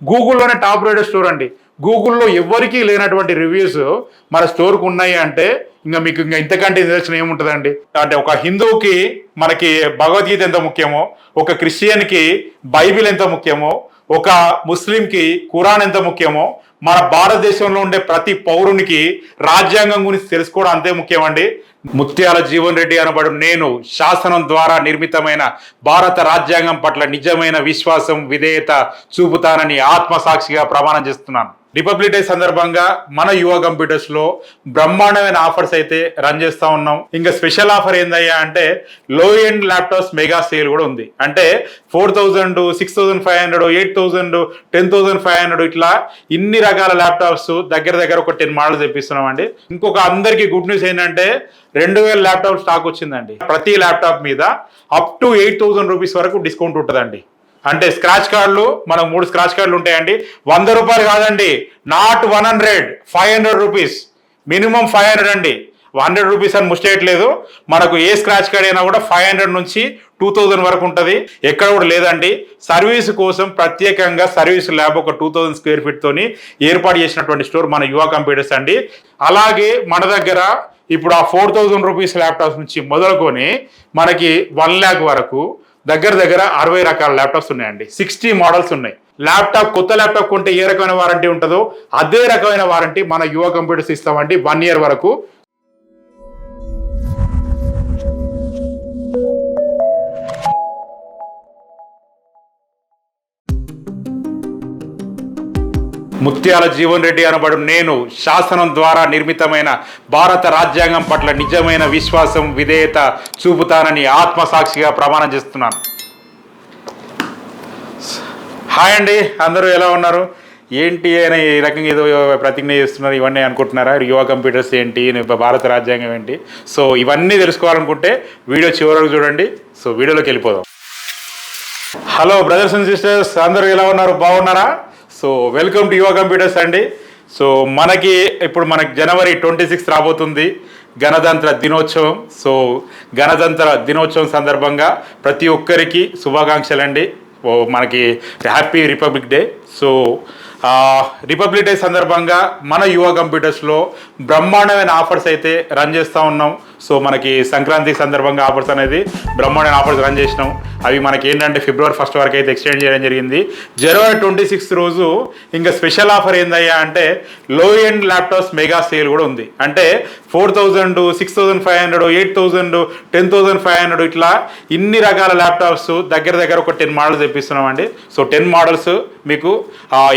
గూగుల్లోనే top rated store అండి. గూగుల్లో ఎవ్వరికీ లేనటువంటి రివ్యూస్ మన స్టోర్కి ఉన్నాయి అంటే ఇంకా ఇంతకంటే నిదర్శనం ఏముంటుందండి. అంటే ఒక హిందువుకి మనకి భగవద్గీత ఎంత ముఖ్యమో, ఒక క్రిస్టియన్కి బైబిల్ ఎంత ముఖ్యమో, ఒక ముస్లింకి ఖురాన్ ఎంత ముఖ్యమో, మన భారతదేశంలో ఉండే ప్రతి పౌరునికి రాజ్యాంగం గురించి తెలుసుకోవడం అంతే ముఖ్యమండి. ముత్యాల జీవన్ రెడ్డి అనబడు నేను శాసనం ద్వారా నిర్మితమైన భారత రాజ్యాంగం పట్ల నిజమైన విశ్వాసం, విధేయత చూపుతానని ఆత్మసాక్షిగా ప్రమాణం చేస్తున్నాను. రిపబ్లిక్ డే సందర్భంగా మన యువ కంప్యూటర్స్ లో బ్రహ్మాండమైన ఆఫర్స్ అయితే రన్ చేస్తా ఉన్నాం. ఇంకా స్పెషల్ ఆఫర్ ఏందయ్యా అంటే లో ఎండ్ ల్యాప్టాప్స్ మెగా సేల్ కూడా ఉంది. అంటే 4000, 6500, 8000, 10500 ఇట్లా ఇన్ని రకాల ల్యాప్టాప్స్ దగ్గర ఒక 10 మోడల్స్ తెప్పిస్తున్నాం అండి. ఇంకొక అందరికి గుడ్ న్యూస్ ఏంటంటే 2000 ల్యాప్టాప్ స్టాక్ వచ్చిందండి. ప్రతి ల్యాప్టాప్ మీద అప్ టు 8000 రూపీస్ వరకు డిస్కౌంట్ ఉంటుందండి. అంటే స్క్రాచ్ కార్డులు మనకు 3 స్క్రాచ్ కార్డులు ఉంటాయండి. 100 రూపాయలు కాదండి, నాట్ 100, 500 రూపీస్, మినిమం 500 అండి. 100 రూపీస్ అని ముష్టేయట్లేదు. మనకు ఏ స్క్రాచ్ కార్డ్ అయినా కూడా 500 నుంచి 2000 వరకు ఉంటుంది. ఎక్కడ కూడా లేదండి. సర్వీస్ కోసం ప్రత్యేకంగా సర్వీస్ ల్యాబ్ ఒక 2000 స్క్వేర్ ఫీట్ తోని ఏర్పాటు చేసినటువంటి స్టోర్ మన యువ కంప్యూటర్స్ అండి. అలాగే మన దగ్గర ఇప్పుడు ఆ 4000 రూపీస్ ల్యాప్టాప్స్ నుంచి మొదలుకొని మనకి 1 lakh వరకు దగ్గర 60 రకాల ల్యాప్టాప్స్ ఉన్నాయండి. 60 మోడల్స్ ఉన్నాయి. ల్యాప్టాప్ కొత్త ల్యాప్టాప్ కొంటే ఏ రకమైన వారంటీ ఉంటుందో అదే రకమైన వారంటీ మన యువ కంప్యూటర్స్ ఇస్తామండి 1 year వరకు. ముత్యాల జీవన్ రెడ్డి అనబడు నేను శాసనం ద్వారా నిర్మితమైన భారత రాజ్యాంగం పట్ల నిజమైన విశ్వాసం, విధేయత చూపుతానని ఆత్మసాక్షిగా ప్రమాణం చేస్తున్నాను. హాయ్ అండి, అందరూ ఎలా ఉన్నారు? ఏంటి అని ఈ రకంగా ఏదో ప్రతిజ్ఞ చేస్తున్నారు, ఇవన్నీ అనుకుంటున్నారా? యువ కంప్యూటర్స్ ఏంటి, భారత రాజ్యాంగం ఏంటి? సో ఇవన్నీ తెలుసుకోవాలనుకుంటే వీడియో చివరకు చూడండి. సో వీడియోలోకి వెళ్ళిపోదాం. హలో బ్రదర్స్ అండ్ సిస్టర్స్, అందరూ ఎలా ఉన్నారు? బాగున్నారా? సో వెల్కమ్ టు యువ కంప్యూటర్స్ అండి. సో ఇప్పుడు మనకి January 26 రాబోతుంది, గణతంత్ర దినోత్సవం. సో గణతంత్ర దినోత్సవం సందర్భంగా ప్రతి ఒక్కరికి శుభాకాంక్షలు అండి. మనకి happy republic day. So republic day సందర్భంగా మన యువ కంప్యూటర్స్లో బ్రహ్మాండమైన ఆఫర్స్ అయితే రన్ చేస్తూ ఉన్నాం. సో మనకి సంక్రాంతి సందర్భంగా ఆఫర్స్ అనేది బ్రహ్మాండమైన ఆఫర్స్ రన్ చేసినాం. అవి మనకి ఏంటంటే February 1 వరకు అయితే ఎక్స్టెండ్ చేయడం జరిగింది. January 26 రోజు ఇంకా స్పెషల్ ఆఫర్ ఏందయ్యా అంటే లో ఎండ్ ల్యాప్టాప్స్ మెగా సేల్ కూడా ఉంది. అంటే 4000, 6500, 8000, 10500 ఇట్లా ఇన్ని రకాల ల్యాప్టాప్స్ దగ్గర ఒక 10 మోడల్స్ తెప్పిస్తున్నాం అండి. సో 10 మోడల్స్ మీకు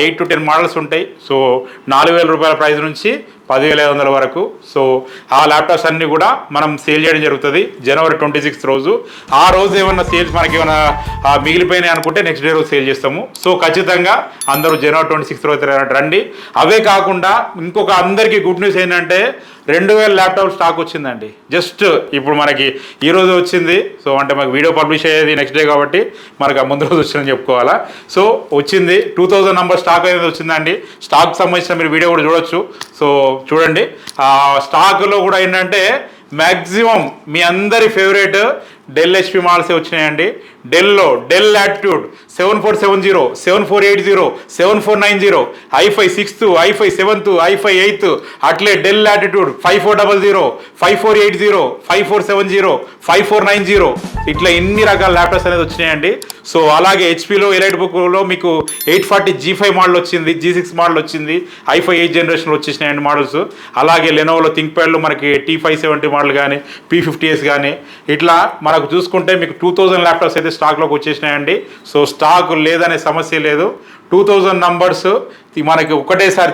8 to 10 మోడల్స్ ఉంటాయి. సో 4000 రూపాయల ప్రైస్ నుంచి 10,500 వరకు. సో ఆ ల్యాప్టాప్స్ అన్నీ కూడా మనం సేల్ చేయడం జరుగుతుంది January 26 రోజు. ఆ రోజు ఏమన్నా సేల్స్ మనకి ఏమైనా మిగిలిపోయినాయి అనుకుంటే నెక్స్ట్ డే రోజు సేల్ చేస్తాము. సో ఖచ్చితంగా అందరూ January 26 రోజు రండి. అవే కాకుండా ఇంకొక అందరికీ గుడ్ న్యూస్ ఏంటంటే 2000 ల్యాప్టాప్ స్టాక్ వచ్చిందండి. జస్ట్ ఇప్పుడు మనకి ఈ రోజు వచ్చింది. సో అంటే మనకి వీడియో పబ్లిష్ అయ్యేది నెక్స్ట్ డే కాబట్టి మనకు ముందు రోజు వచ్చిందని చెప్పుకోవాలా. సో వచ్చింది 2000 నంబర్ స్టాక్ అనేది వచ్చిందండి. స్టాక్ సంబంధించిన మీరు వీడియో కూడా చూడొచ్చు. సో చూడండి, స్టాక్లో కూడా ఏంటంటే మ్యాక్సిమం మీ అందరి ఫేవరెట్ డెల్ HP మోడల్సే వచ్చినాయండి. డెల్లో del latitude 7470, 7480, 7490, i5 6th, i5 7th, i5 8th, అట్లే డెల్ లాటిట్యూడ్ 5400, 5480, 5470, 5490 ఇట్లా ఎన్ని రకాల ల్యాప్టాప్స్ అనేది వచ్చినాయండి. సో అలాగే హెచ్పిలో ఎలైట్ బుక్లో మీకు 840 G5 మోడల్ వచ్చింది, G6 మోడల్ వచ్చింది, i5 8th జనరేషన్లో వచ్చేసినాయండి మోడల్స్. అలాగే లెనోవోలో థింక్ప్యాడ్లో మనకి T570 మోడల్ కానీ P50s కానీ ఇట్లా మనకు చూసుకుంటే మీకు 2000 ల్యాప్టాప్స్ అయితే స్టాక్లోకి వచ్చేసినాయండి. సో స్టాక్ లేదనే సమస్య లేదు. 2000 నంబర్స్ మనకి ఒకటేసారి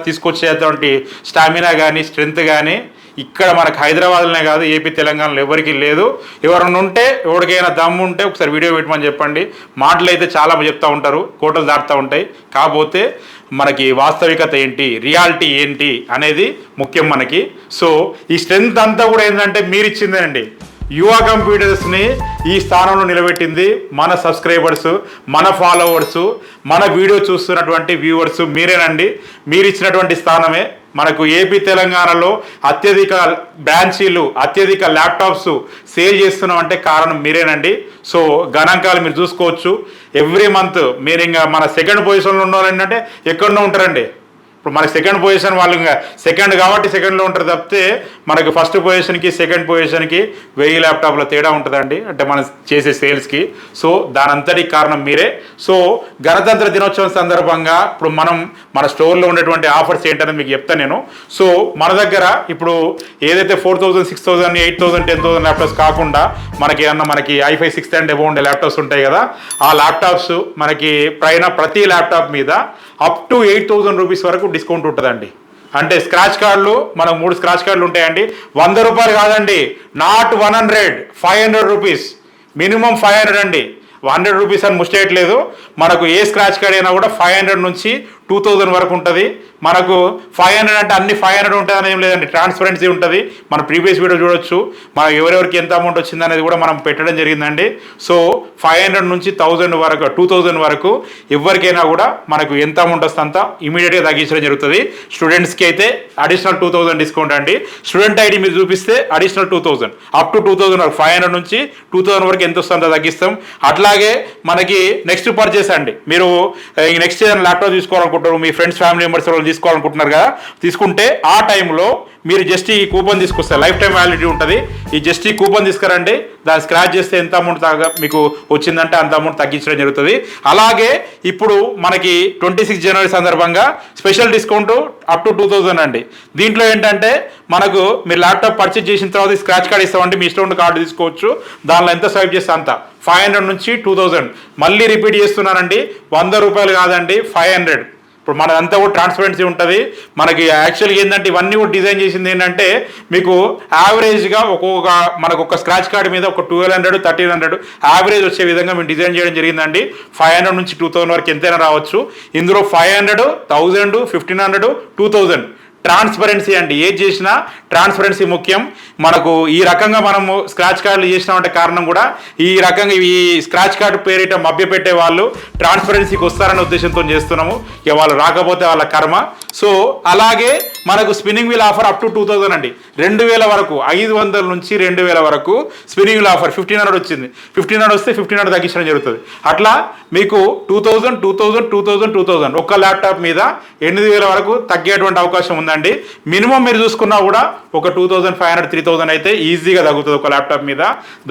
తీసుకొచ్చేటువంటి స్టామినా కానీ స్ట్రెంత్ కానీ ఇక్కడ మనకు హైదరాబాద్లోనే కాదు, ఏపీ తెలంగాణలో ఎవరికి లేదు. ఎవరైనా ఉంటే ఎవరికైనా దమ్ము ఉంటే ఒకసారి వీడియో పెట్టమని చెప్పండి. మాటలు అయితే చాలా చెప్తూ ఉంటారు, కోటలు దాటుతూ ఉంటాయి. కాకపోతే మనకి వాస్తవికత ఏంటి, రియాలిటీ ఏంటి అనేది ముఖ్యం మనకి. సో ఈ స్ట్రెంత్ అంతా కూడా ఏంటంటే మీరు ఇచ్చిందేనండి. యువ కంప్యూటర్స్ని ఈ స్థానంలో నిలబెట్టింది మన సబ్స్క్రైబర్స్, మన ఫాలోవర్స్, మన వీడియో చూస్తున్నటువంటి వ్యూవర్స్ మీరేనండి. మీరు ఇచ్చినటువంటి స్థానమే మనకు ఏపీ తెలంగాణలో అత్యధిక బ్రాంచీలు అత్యధిక ల్యాప్టాప్స్ సేల్ చేస్తున్నాం అంటే కారణం మీరేనండి. సో గణాంకాలు మీరు చూసుకోవచ్చు. ఎవ్రీ మంత్ మీరు ఇంకా మన సెకండ్ పొజిషన్లో ఉన్న వాళ్ళు ఏంటంటే ఎక్కడో ఉంటారండి. ఇప్పుడు మనకి సెకండ్ పొజిషన్ వాళ్ళు ఇంకా సెకండ్ కాబట్టి సెకండ్లో ఉంటారు తప్పితే మనకు ఫస్ట్ పొజిషన్కి సెకండ్ పొజిషన్కి 1000 ల్యాప్టాప్ల తేడా ఉంటుందండి, అంటే మనం చేసే సేల్స్కి. సో దానంతటికి కారణం మీరే. సో గణతంత్ర దినోత్సవం సందర్భంగా ఇప్పుడు మనం మన స్టోర్లో ఉండేటువంటి ఆఫర్స్ ఏంటనేది మీకు చెప్తాను నేను. సో మన దగ్గర ఇప్పుడు ఏదైతే 4000, 6000, 8000, 10,000 ల్యాప్టాప్స్ కాకుండా మనకి i5 6 అండ్ అబౌవ్ ఉండే ల్యాప్టాప్స్ ఉంటాయి కదా, ఆ ల్యాప్టాప్స్ మనకి ప్రతి ల్యాప్టాప్ మీద అప్ టు 8,000 రూపీస్ వరకు డిస్కౌంట్ ఉంటుందండి. అంటే స్క్రాచ్ కార్డులు మనకు 3 స్క్రాచ్ కార్డులు ఉంటాయండి. 100 రూపాయలు కాదండి, నాట్ 100, 500 రూపీస్, మినిమం 500 అండి. 100 రూపీస్ అని ముష్టేయట్లేదు. మనకు ఏ స్క్రాచ్ కార్డ్ అయినా కూడా 500 నుంచి 2000 వరకు ఉంటుంది. మనకు 500 అంటే అన్ని 500 ఉంటుంది అని ఏం లేదండి, ట్రాన్స్పరెన్సీ ఉంటుంది. మన ప్రీవియస్ వీడియో చూడొచ్చు, మన ఎవరెవరికి ఎంత అమౌంట్ వచ్చింది అనేది కూడా మనం పెట్టడం జరిగిందండి. సో 500 నుంచి 1000 వరకు 2000 వరకు ఎవరికైనా కూడా మనకు ఎంత అమౌంట్ వస్తే అంత ఇమీడియట్గా తగ్గించడం జరుగుతుంది. స్టూడెంట్స్కి అయితే అడిషనల్ 2000 డిస్కౌంట్ అండి. స్టూడెంట్ ఐడి మీరు చూపిస్తే అడిషనల్ 2000, అప్ టు 2000 వరకు, 500 నుంచి 2000 వరకు ఎంత వస్తుందో తగ్గిస్తాం. అట్లాగే మనకి నెక్స్ట్ పర్చేస్ అండి, మీరు నెక్స్ట్ ఏదైనా ల్యాప్టాప్ తీసుకోవాలనుకుంటారు, మీ ఫ్రెండ్స్ ఫ్యామిలీ మెంబర్స్ తీసుకోవాలనుకుంటున్నారు కదా, తీసుకుంటే ఆ టైంలో మీరు జస్ట్ ఈ కూపన్ తీసుకొస్తారు, లైఫ్ టైం వ్యాలిడిటీ ఉంటుంది. ఈ జస్ట్ ఈ కూపన్ తీసుకురండి, దాన్ని స్క్రాచ్ చేస్తే ఎంత అమౌంట్ మీకు వచ్చిందంటే అంత అమౌంట్ తగ్గించడం జరుగుతుంది. అలాగే ఇప్పుడు మనకి 26 జనవరి సందర్భంగా స్పెషల్ డిస్కౌంట్ అప్ టు 2000 అండి. దీంట్లో ఏంటంటే మనకు మీరు ల్యాప్టాప్ పర్చేజ్ చేసిన తర్వాత స్క్రాచ్ కార్డ్ ఇస్తామంటే మీ ఇష్టం కార్డు తీసుకోవచ్చు, దానిలో ఎంత స్వైప్ చేస్తే అంత 500 నుంచి 2000. మళ్ళీ రిపీట్ చేస్తున్నానండి, 100 రూపాయలు కాదండి, 500. ఇప్పుడు మనదంతా కూడా ట్రాన్స్పరెన్సీ ఉంటుంది. మనకి యాక్చువల్గా ఏంటంటే ఇవన్నీ కూడా డిజైన్ చేసింది ఏంటంటే మీకు యావరేజ్గా మనకు ఒక స్క్రాచ్ కార్డ్ మీద ఒక 1200, 1300 యావరేజ్ వచ్చే విధంగా మేము డిజైన్ చేయడం జరిగిందండి. 500 నుంచి 2000 వరకు ఎంతైనా రావచ్చు. ఇందులో 500, 1000, 1500, 2000 ట్రాన్స్పరెన్సీ అండి. ఏది చేసినా ట్రాన్స్పరెన్సీ ముఖ్యం. మనకు ఈ రకంగా మనము స్క్రాచ్ కార్డులు చేసినామంటే కారణం కూడా ఈ రకంగా ఈ స్క్రాచ్ కార్డు పేరిట మభ్యపెట్టే వాళ్ళు ట్రాన్స్పరెన్సీకి వస్తారనే ఉద్దేశంతో చేస్తున్నాము. ఇక వాళ్ళు రాకపోతే వాళ్ళ కర్మ. సో అలాగే మనకు spinning wheel offer up to 2000 అండి, 2000 వరకు, 500 నుంచి 2000 వరకు స్పిన్నింగ్ వీల్ ఆఫర్. 1500 వచ్చింది, 1500 వస్తే 1500 తగ్గించడం జరుగుతుంది. అట్లా మీకు 2000, 2000, 2000, 2000 ఒక్క ల్యాప్టాప్ మీద 8000 వరకు తగ్గేటువంటి అవకాశం ఉందండి. మినిమం మీరు చూసుకున్నా కూడా ఒక 2500, 3000 అయితే ఈజీగా తగ్గుతుంది ఒక ల్యాప్టాప్ మీద.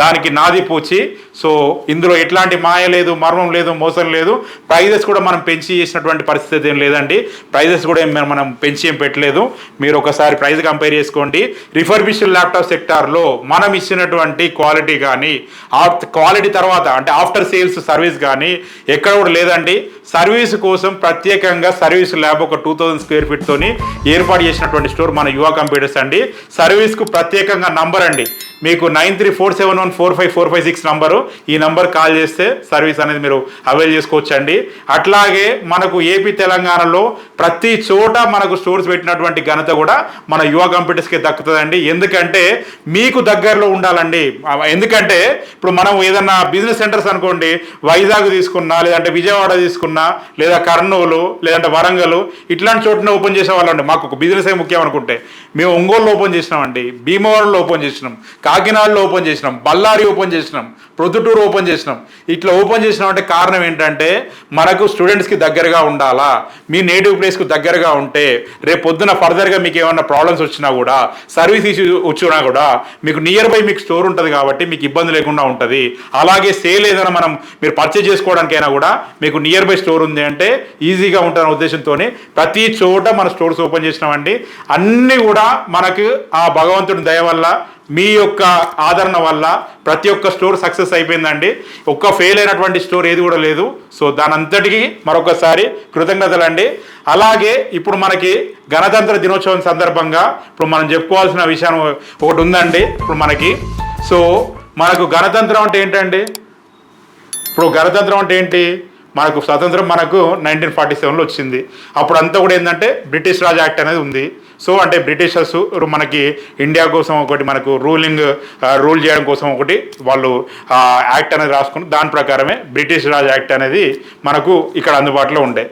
దానికి నాది పూచి. సో ఇందులో ఎట్లాంటి మాయ లేదు, మర్మం లేదు, మోసం లేదు. ప్రైజెస్ కూడా మనం పెంచి చేసినటువంటి పరిస్థితి ఏం లేదండి. ప్రైజెస్ కూడా మనం పెంచి ఏం పెట్టలేదు. మీరు ఒకసారి ప్రైస్ కంపేర్ చేసుకోండి. రిఫర్బిష్డ్ ల్యాప్టాప్ సెక్టార్లో మనం ఇచ్చినటువంటి క్వాలిటీ కానీ క్వాలిటీ తర్వాత అంటే ఆఫ్టర్ సేల్స్ సర్వీస్ కానీ ఎక్కడ కూడా లేదండి. సర్వీస్ కోసం ప్రత్యేకంగా సర్వీస్ ల్యాబ్ ఒక 2000 స్క్వేర్ ఫీట్ తోని ఏర్పాటు చేసినటువంటి స్టోర్ మన యువ కంప్యూటర్స్ అండి. సర్వీస్కు ప్రత్యేకంగా నంబర్ అండి మీకు 9347145456 నంబరు. ఈ నంబర్ కాల్ చేస్తే సర్వీస్ అనేది మీరు అవైల్ చేసుకోవచ్చండి. అట్లాగే మనకు ఏపీ తెలంగాణలో ప్రతి చోట మనకు స్టోర్స్ పెట్టినటువంటి ఘనత కూడా మన యువ కంప్యూటర్స్కి దక్కుతుందండి. ఎందుకంటే మీకు దగ్గరలో ఉండాలండి. ఎందుకంటే ఇప్పుడు మనం ఏదన్నా బిజినెస్ సెంటర్స్ అనుకోండి, వైజాగ్ తీసుకున్నా, లేదంటే విజయవాడ తీసుకున్నా, లేదా కర్నూలు, లేదంటే వరంగల్, ఇట్లాంటి చోటనే ఓపెన్ చేసే వాళ్ళండి. మాకు ఒక బిజినెస్ ముఖ్యం అనుకుంటే మేము ఒంగోలులో ఓపెన్ చేసినామండి, భీమవరంలో ఓపెన్ చేసినాం, కాకినాడలో ఓపెన్ చేసినాం, బళ్ళారి ఓపెన్ చేసినాం, ప్రొద్దుటూరు ఓపెన్ చేసినాం. ఇట్లా ఓపెన్ చేసినాం అంటే కారణం ఏంటంటే మనకు స్టూడెంట్స్కి దగ్గరగా ఉండాలా. మీ నేటివ్ ప్లేస్కు దగ్గరగా ఉంటే రేపు పొద్దున ఫర్దర్గా మీకు ఏమైనా ప్రాబ్లమ్స్ వచ్చినా కూడా, సర్వీస్ ఇష్యూ వచ్చినా కూడా మీకు నియర్ బై మీకు స్టోర్ ఉంటుంది కాబట్టి మీకు ఇబ్బంది లేకుండా ఉంటుంది. అలాగే సేల్ ఏదైనా మీరు పర్చేజ్ చేసుకోవడానికైనా కూడా మీకు నియర్ బై స్టోర్ ఉంది అంటే ఈజీగా ఉంటుందన్న ఉద్దేశంతో ప్రతి చోట మన స్టోర్స్ ఓపెన్ చేసినామండి. అన్నీ కూడా మనకు ఆ భగవంతుడి దయ వల్ల, మీ యొక్క ఆదరణ వల్ల ప్రతి ఒక్క స్టోర్ సక్సెస్ అయిపోయిందండి. ఒక్క ఫెయిల్ అయినటువంటి స్టోర్ ఏది కూడా లేదు. సో దాని అంతటికి మరొకసారి కృతజ్ఞతలండి. అలాగే ఇప్పుడు మనకి గణతంత్ర దినోత్సవం సందర్భంగా ఇప్పుడు మనం చెప్పుకోవాల్సిన విషయం ఒకటి ఉందండి. ఇప్పుడు మనకు గణతంత్రం అంటే ఏంటండి? ఇప్పుడు గణతంత్రం అంటే ఏంటి? మనకు స్వతంత్రం మనకు 1947లో వచ్చింది. అప్పుడు అంతా కూడా ఏంటంటే బ్రిటిష్ రాజ్ యాక్ట్ అనేది ఉంది. సో అంటే బ్రిటిషర్స్ మనకి ఇండియా కోసం ఒకటి మనకు రూల్ చేయడం కోసం ఒకటి వాళ్ళు యాక్ట్ అనేది రాసుకుని దాని ప్రకారమే బ్రిటిష్ రాజ్ యాక్ట్ అనేది మనకు ఇక్కడ అందుబాటులో ఉండే.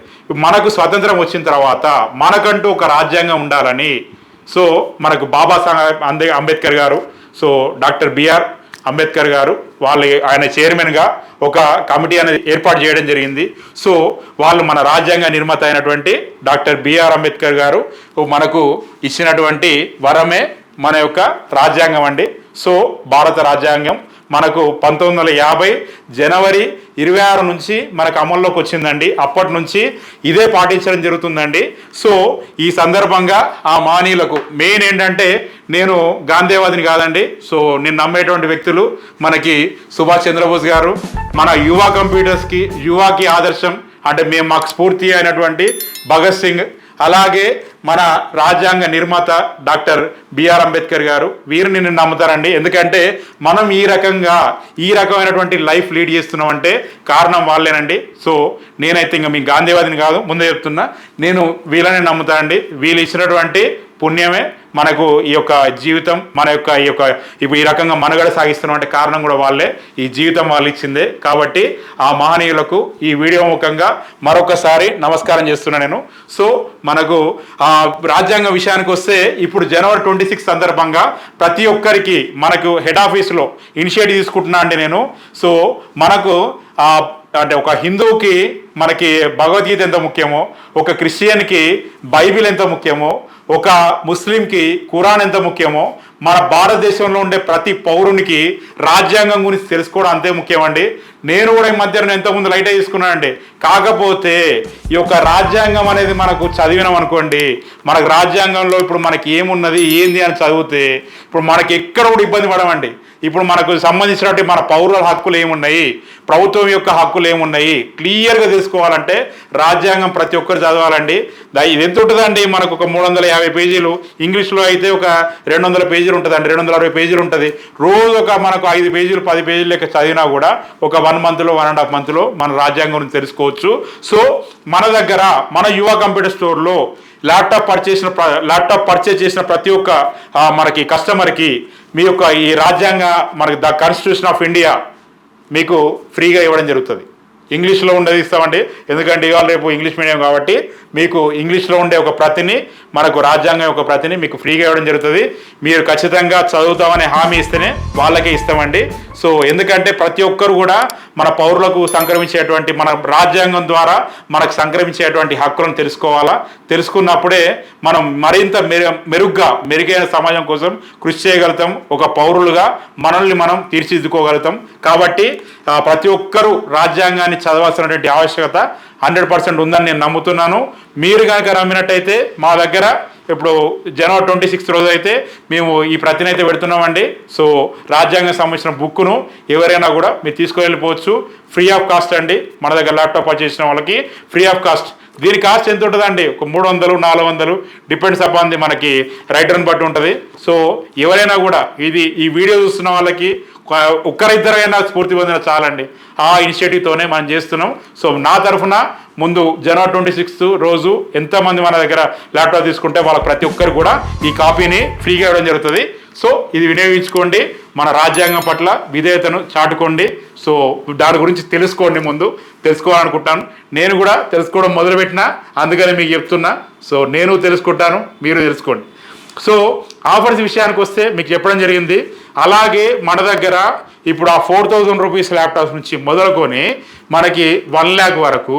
మనకు స్వతంత్రం వచ్చిన తర్వాత మనకంటూ ఒక రాజ్యాంగం ఉండాలని సో మనకు బాబాసాహెబ్ అంబేద్కర్ గారు, సో డాక్టర్ బిఆర్ అంబేద్కర్ గారు ఆయన చైర్మన్గా ఒక కమిటీ అనేది ఏర్పాటు చేయడం జరిగింది. సో వాళ్ళు మన రాజ్యాంగ నిర్మాత అయినటువంటి డాక్టర్ బిఆర్ అంబేద్కర్ గారు మనకు ఇచ్చినటువంటి వరమే మన యొక్క రాజ్యాంగం అండి. సో భారత రాజ్యాంగం మనకు 1950 జనవరి 26 నుంచి మనకు అమల్లోకి వచ్చిందండి. అప్పటి నుంచి ఇదే పాటించడం జరుగుతుందండి. సో ఈ సందర్భంగా ఆ మహనీయులకు మెయిన్ ఏంటంటే, నేను గాంధీవాదిని కాదండి. సో నేను నమ్మేటువంటి వ్యక్తులు మనకి సుభాష్ చంద్రబోస్ గారు, మన యువ కంప్యూటర్స్కి యువకి ఆదర్శం అంటే మాకు స్ఫూర్తి అయినటువంటి భగత్ సింగ్, అలాగే మన రాజ్యాంగ నిర్మాత డాక్టర్ బిఆర్ అంబేద్కర్ గారు, వీరిని నేను నమ్ముతారండి. ఎందుకంటే మనం ఈ రకమైనటువంటి లైఫ్ లీడ్ చేస్తున్నామంటే కారణం వాళ్ళేనండి. సో నేనైతే ఇంకా మీ గాంధీవాదిని కాదు, ముందే చెప్తున్నా, నేను వీళ్ళని నమ్ముతానండి. వీళ్ళు ఇచ్చినటువంటి పుణ్యమే మనకు ఈ యొక్క జీవితం, మన యొక్క ఇప్పుడు ఈ రకంగా మనుగడ సాగిస్తున్నాం అంటే కారణం కూడా వాళ్ళే, ఈ జీవితం వాళ్ళు ఇచ్చిందే. కాబట్టి ఆ మహనీయులకు ఈ వీడియో ముఖంగా మరొకసారి నమస్కారం చేస్తున్నా నేను. సో మనకు రాజ్యాంగ విషయానికి వస్తే, ఇప్పుడు జనవరి 26 సందర్భంగా ప్రతి ఒక్కరికి మనకు హెడ్ ఆఫీస్లో ఇనిషియేటివ్ తీసుకుంటున్నా అండి నేను. సో మనకు అంటే ఒక హిందువుకి మనకి భగవద్గీత ఎంత ముఖ్యమో, ఒక క్రిస్టియన్కి బైబిల్ ఎంత ముఖ్యమో, ఒక ముస్లింకి ఖురాన్ ఎంత ముఖ్యమో, మన భారతదేశంలో ఉండే ప్రతి పౌరునికి రాజ్యాంగం గురించి తెలుసుకోవడం అంతే ముఖ్యమండి. నేను కూడా ఈ మధ్య ఎంతోమంది లైట్ తీసుకున్నానండి. కాకపోతే ఈ యొక్క రాజ్యాంగం అనేది మనకు చదివినాం అనుకోండి, మనకు రాజ్యాంగంలో ఇప్పుడు మనకి ఏమున్నది ఏంది అని చదివితే ఇప్పుడు మనకి ఎక్కడ కూడా ఇబ్బంది పడమండి. ఇప్పుడు మనకు సంబంధించినటువంటి మన పౌరుల హక్కులు ఏమున్నాయి, ప్రభుత్వం యొక్క హక్కులు ఏమున్నాయి క్లియర్గా తెలుసుకోవాలంటే రాజ్యాంగం ప్రతి ఒక్కరు చదవాలండి. ఇది ఎంత ఉంటుందండి, మనకు ఒక 350 పేజీలు, ఇంగ్లీష్లో అయితే ఒక 200 పేజీలు ఉంటుందండి, 260 పేజీలు ఉంటుంది. రోజు ఒక మనకు 5 పేజీలు 10 పేజీలు లెక్క చదివినా కూడా ఒక 1 మంత్లో 1.5 మంత్లో మన రాజ్యాంగం గురించి తెలుసుకోవచ్చు. సో మన దగ్గర మన యువ కంప్యూటర్ స్టోర్లో ల్యాప్టాప్ పర్చేస్ చేసిన ప్రతి ఒక్క మనకి కస్టమర్కి మీ యొక్క ఈ రాజ్యాంగ మనకి ద కాన్స్టిట్యూషన్ ఆఫ్ ఇండియా మీకు ఫ్రీగా ఇవ్వడం జరుగుతుంది. ఇంగ్లీష్లో ఉండేది ఇస్తామండి, ఎందుకంటే ఇవాళ రేపు ఇంగ్లీష్ మీడియం కాబట్టి మీకు ఇంగ్లీష్లో ఉండే ఒక ప్రతిని, మనకు రాజ్యాంగం యొక్క ప్రతిని మీకు ఫ్రీగా ఇవ్వడం జరుగుతుంది. మీరు ఖచ్చితంగా చదువుతామని హామీ ఇస్తేనే వాళ్ళకే ఇస్తామండి. సో ఎందుకంటే ప్రతి ఒక్కరు కూడా మన పౌరులకు సంక్రమించేటువంటి మన రాజ్యాంగం ద్వారా మనకు సంక్రమించేటువంటి హక్కులను తెలుసుకోవాలా. తెలుసుకున్నప్పుడే మనం మరింత మెరుగైన సమాజం కోసం కృషి చేయగలుగుతాం, ఒక పౌరులుగా మనల్ని మనం తీర్చిదిద్దుకోగలుగుతాం. కాబట్టి ప్రతి ఒక్కరూ రాజ్యాంగాన్ని చదవాల్సినటువంటి ఆవశ్యకత 100% ఉందని నేను నమ్ముతున్నాను. మీరు కనుక నమ్మినట్టయితే మా దగ్గర ఇప్పుడు జనవరి 26 రోజు అయితే మేము ఈ ప్రతిని అయితే పెడుతున్నామండి. సో రాజ్యాంగం సంబంధించిన బుక్ను ఎవరైనా కూడా మీరు తీసుకువెళ్ళిపోవచ్చు, ఫ్రీ ఆఫ్ కాస్ట్ అండి. మన దగ్గర ల్యాప్టాప్ పర్చేస్ చేసిన వాళ్ళకి ఫ్రీ ఆఫ్ కాస్ట్. దీని కాస్ట్ ఎంత ఉంటుందండి, ఒక 300 400 డిపెండ్స్ అపాన్ ది మనకి రైటర్ని బట్టి ఉంటుంది. సో ఎవరైనా కూడా ఈ వీడియో చూస్తున్న వాళ్ళకి ఒక్కరిద్దరైనా స్ఫూర్తి పొందిన చాలండి. ఆ ఇనిషియేటివ్తోనే మనం చేస్తున్నాం. సో నా తరఫున ముందు జనవరి 26 రోజు ఎంతమంది మన దగ్గర ల్యాప్టాప్ తీసుకుంటే వాళ్ళకి ప్రతి ఒక్కరు కూడా ఈ కాపీని ఫ్రీగా ఇవ్వడం జరుగుతుంది. సో ఇది వినియోగించుకోండి, మన రాజ్యాంగం పట్ల విధేయతను చాటుకోండి. సో దాని గురించి ముందు తెలుసుకోవాలనుకుంటాను. నేను కూడా తెలుసుకోవడం మొదలుపెట్టినా, అందుకని మీకు చెప్తున్నా. సో నేను తెలుసుకుంటాను, మీరు తెలుసుకోండి. సో ఆఫర్స్ విషయానికి వస్తే మీకు చెప్పడం జరిగింది. అలాగే మన దగ్గర ఇప్పుడు ఆ 4000 రూపీస్ ల్యాప్టాప్స్ నుంచి మొదలుకొని మనకి 1 lakh వరకు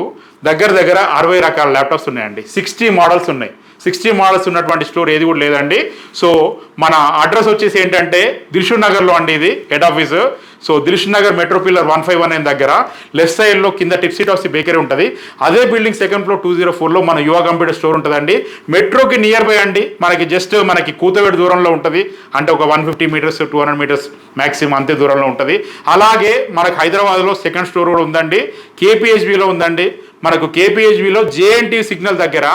దగ్గర 60 రకాల ల్యాప్టాప్స్ ఉన్నాయండి. 60 మోడల్స్ ఉన్నాయి. 60 మోడల్స్ ఉన్నటువంటి స్టోర్ ఏది కూడా లేదండి. సో మన అడ్రస్ వచ్చేసి ఏంటంటే దిల్షుక్ నగర్లో అండి, ఇది head office. So Dilsukh Nagar metro pillar 1519 దగ్గర లెఫ్ట్ సైడ్లో కింద టిప్సీ టాప్సీ బేకరీ ఉంటుంది. అదే బిల్డింగ్ 2nd floor 204లో మన యువ కంప్యూటర్ స్టోర్ ఉంటుందండి. మెట్రోకి నియర్ బై అండి, మనకి జస్ట్ మనకి కూతవేడు దూరంలో ఉంటుంది. అంటే ఒక 150 మీటర్స్ 200 మీటర్స్ మ్యాక్సిమం అంతే దూరంలో ఉంటుంది. అలాగే మనకు హైదరాబాద్లో 2nd స్టోర్ కూడా ఉందండి, కేపీహెచ్బిలో ఉందండి. మనకు కేపీహెచ్బిలో జేఎన్టీ సిగ్నల్ దగ్గర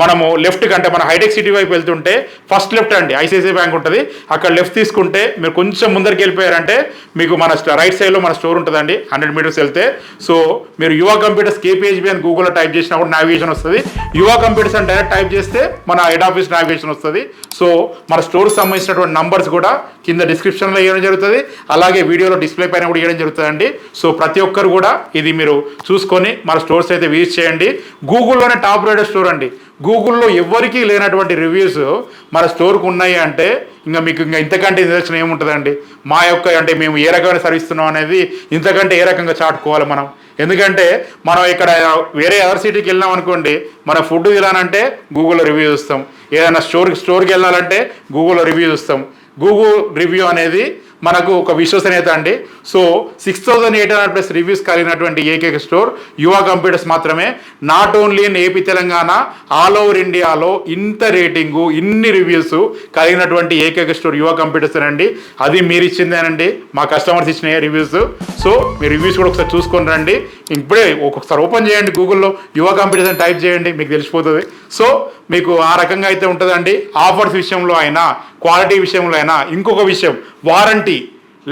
మనము లెఫ్ట్ కంటే మన హైటెక్ సిటీ వైపు వెళ్తుంటే ఫస్ట్ లెఫ్ట్ అండి ఐసిఐసిఐ బ్యాంక్ ఉంటుంది. అక్కడ లెఫ్ట్ తీసుకుంటే మీరు కొంచెం ముందరికి వెళ్ళిపోయారంటే మీకు మన రైట్ సైడ్లో మన స్టోర్ ఉంటుందండి 100 మీటర్స్ వెళ్తే. సో మీరు యువ కంప్యూటర్స్ కేపీహెచ్బి అని గూగుల్లో టైప్ చేసినప్పుడు నావిగేషన్ వస్తుంది. యువ కంప్యూటర్స్ అని డైరెక్ట్ టైప్ చేస్తే మన హెడ్ ఆఫీస్ నావిగేషన్ వస్తుంది. సో మన స్టోర్కి సంబంధించినటువంటి నంబర్స్ కూడా కింద డిస్క్రిప్షన్లో ఇవ్వడం జరుగుతుంది, అలాగే వీడియోలో డిస్ప్లే పైన కూడా ఇవ్వడం జరుగుతుందండి. సో ప్రతి ఒక్కరు కూడా ఇది మీరు చూసుకొని మన స్టోర్స్ అయితే విజిట్ చేయండి. గూగుల్లోనే టాప్ రేటెడ్ స్టోర్ అండి. గూగుల్లో ఎవరికీ లేనటువంటి రివ్యూస్ మన స్టోర్కి ఉన్నాయి అంటే మీకు ఇంతకంటే నిదర్శనం ఏముంటుందండి. మా యొక్క అంటే మేము ఏ రకమైన సర్వీస్ ఇస్తున్నాం అనేది ఇంతకంటే ఏ రకంగా చాటుకోవాలి మనం. ఎందుకంటే మనం ఇక్కడ వేరే అదర్ సిటీకి వెళ్ళాం అనుకోండి, మన ఫుడ్ తినాలంటే గూగుల్లో రివ్యూ చూస్తాం, ఏదైనా స్టోర్కి వెళ్ళాలంటే గూగుల్లో రివ్యూ చూస్తాం. గూగుల్ రివ్యూ అనేది మనకు ఒక విశ్వసనీయత అండి. సో 6800+ రివ్యూస్ కలిగినటువంటి ఏకైక స్టోర్ యువ కంప్యూటర్స్ మాత్రమే. Not only in AP Telangana, all over ఇండియాలో ఇంత రేటింగు ఇన్ని రివ్యూస్ కలిగినటువంటి ఏకైక స్టోర్ యువ కంప్యూటర్స్ అండి. అది మీరు ఇచ్చిందేనండి, మా కస్టమర్స్ ఇచ్చిన రివ్యూస్. సో మీ రివ్యూస్ కూడా ఒకసారి చూసుకొని రండి. ఇప్పుడే ఒక్కొక్కసారి ఓపెన్ చేయండి గూగుల్లో, యువ కంప్యూటర్స్ అని టైప్ చేయండి, మీకు తెలిసిపోతుంది. సో మీకు ఆ రకంగా అయితే ఉంటుందండి. ఆఫర్స్ విషయంలో అయినా, క్వాలిటీ విషయంలో అయినా. ఇంకొక విషయం, వారంటీ.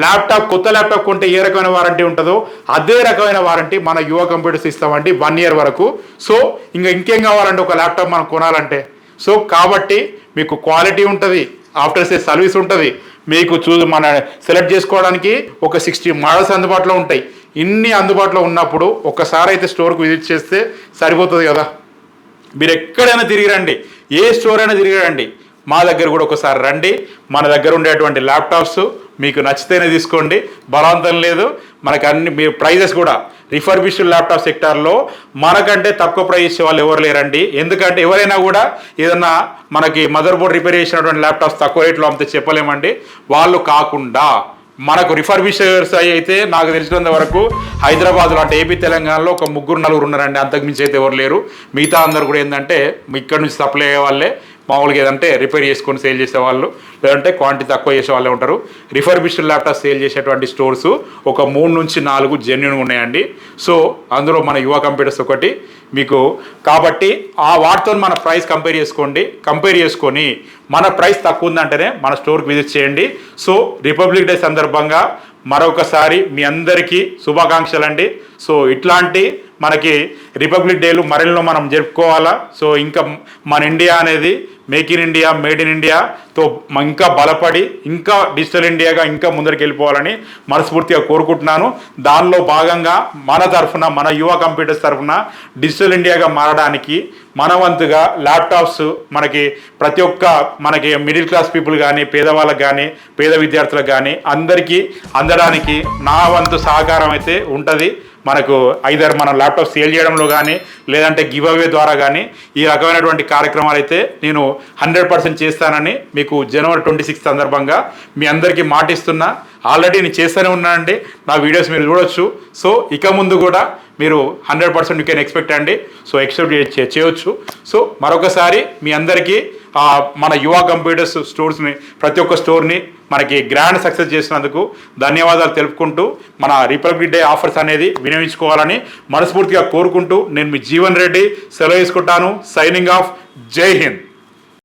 ల్యాప్టాప్ కొత్త ల్యాప్టాప్ కొంటే ఏ రకమైన వారంటీ ఉంటుందో అదే రకమైన వారంటీ మన యువ కంప్యూటర్స్ ఇస్తామండి 1 year వరకు. సో ఇంకేం కావాలంటే ఒక ల్యాప్టాప్ మనం కొనాలంటే. సో కాబట్టి మీకు క్వాలిటీ ఉంటుంది, ఆఫ్టర్ సేల్ సర్వీస్ ఉంటుంది. మీకు మన సెలెక్ట్ చేసుకోవడానికి ఒక 60 మోడల్స్ అందుబాటులో ఉంటాయి. ఇన్ని అందుబాటులో ఉన్నప్పుడు ఒక్కసారి అయితే స్టోర్కి విజిట్ చేస్తే సరిపోతుంది కదా. మీరు ఎక్కడైనా తిరిగి రండి, ఏ స్టోర్ అయినా తిరిగి రండి, మా దగ్గర కూడా ఒకసారి రండి. మన దగ్గర ఉండేటువంటి ల్యాప్టాప్స్ మీకు నచ్చితేనే తీసుకోండి, బలవంతం లేదు. మనకు అన్ని మీరు ప్రైజెస్ కూడా రిఫర్బిష్డ్ ల్యాప్టాప్ సెక్టార్లో మనకంటే తక్కువ ప్రైస్ ఇచ్చే వాళ్ళు ఎవరు లేరండి. ఎందుకంటే ఎవరైనా కూడా ఏదన్నా మనకి మదర్ బోర్డ్ రిపేర్ చేసినటువంటి ల్యాప్టాప్స్ తక్కువ రేట్లో అమ్మితే చెప్పలేమండి. వాళ్ళు కాకుండా మనకు రిఫర్బిషర్స్ అయితే నాకు తెలిసినంత వరకు హైదరాబాద్లో అంటే ఏపీ తెలంగాణలో ఒక 3-4 ఉన్నారండి, అంతకుమించి అయితే ఎవరు లేరు. మిగతా అందరు కూడా ఏంటంటే ఇక్కడ నుంచి సప్లై అయ్యే వాళ్ళే, మామూలుగా ఏదంటే రిపేర్ చేసుకొని సేల్ చేసేవాళ్ళు, లేదంటే క్వాంటిటీ తక్కువ చేసే వాళ్ళే ఉంటారు. రిఫర్బిష్డ్ ల్యాప్టాప్ సేల్ చేసేటువంటి స్టోర్స్ ఒక 3-4 జెన్యూన్గా ఉన్నాయండి. సో అందులో మన యువ కంప్యూటర్స్ ఒకటి మీకు. కాబట్టి ఆ వాటితో మన ప్రైస్ కంపేర్ చేసుకొని మన ప్రైస్ తక్కువ ఉందంటేనే మన స్టోర్కి విజిట్ చేయండి. సో రిపబ్లిక్ డే సందర్భంగా మరొకసారి మీ అందరికీ శుభాకాంక్షలు అండి. సో ఇట్లాంటి మనకి రిపబ్లిక్ డేలు మరెన్నో మనం జరుపుకోవాలా. సో ఇంకా మన ఇండియా అనేది make in India, made in ఇండియాతో ఇంకా బలపడి ఇంకా డిజిటల్ ఇండియాగా ఇంకా ముందరికి వెళ్ళిపోవాలని మనస్ఫూర్తిగా కోరుకుంటున్నాను. దానిలో భాగంగా మన తరఫున, మన యువ కంప్యూటర్స్ తరఫున డిజిటల్ ఇండియాగా మారడానికి మన వంతుగా ల్యాప్టాప్స్ మనకి ప్రతి ఒక్క మనకి మిడిల్ క్లాస్ పీపుల్ కానీ, పేదవాళ్ళకి కానీ, పేద విద్యార్థులకు కానీ అందరికీ అందడానికి నా వంతు సహకారం అయితే ఉంటుంది. మనకు ఐదర్ మనం ల్యాప్టాప్ సేల్ చేయడంలో కానీ, లేదంటే గివ్ అవే ద్వారా కానీ ఈ రకమైనటువంటి కార్యక్రమాలు అయితే నేను 100% చేస్తానని మీకు January 26 సందర్భంగా మీ అందరికీ మాటిస్తున్నా. ఆల్రెడీ నేను చేస్తూనే ఉన్నానండి, నా వీడియోస్ మీరు చూడొచ్చు. సో ఇక ముందు కూడా మీరు 100% యూ కెన్ ఎక్స్పెక్ట్ అండి. సో ఎక్స్పెక్ట్ చేయొచ్చు. సో మరొకసారి మీ అందరికీ మన యువ కంప్యూటర్స్ స్టోర్స్ని, ప్రతి ఒక్క స్టోర్ని మనకి గ్రాండ్ సక్సెస్ చేసినందుకు ధన్యవాదాలు తెలుపుకుంటూ మన రిపబ్లిక్ డే ఆఫర్స్ అనేది వినియోగించుకోవాలని మనస్ఫూర్తిగా కోరుకుంటూ నేను మీ జీవన్ రెడ్డి సెలవు తీసుకుంటాను. Signing off. జై హింద్.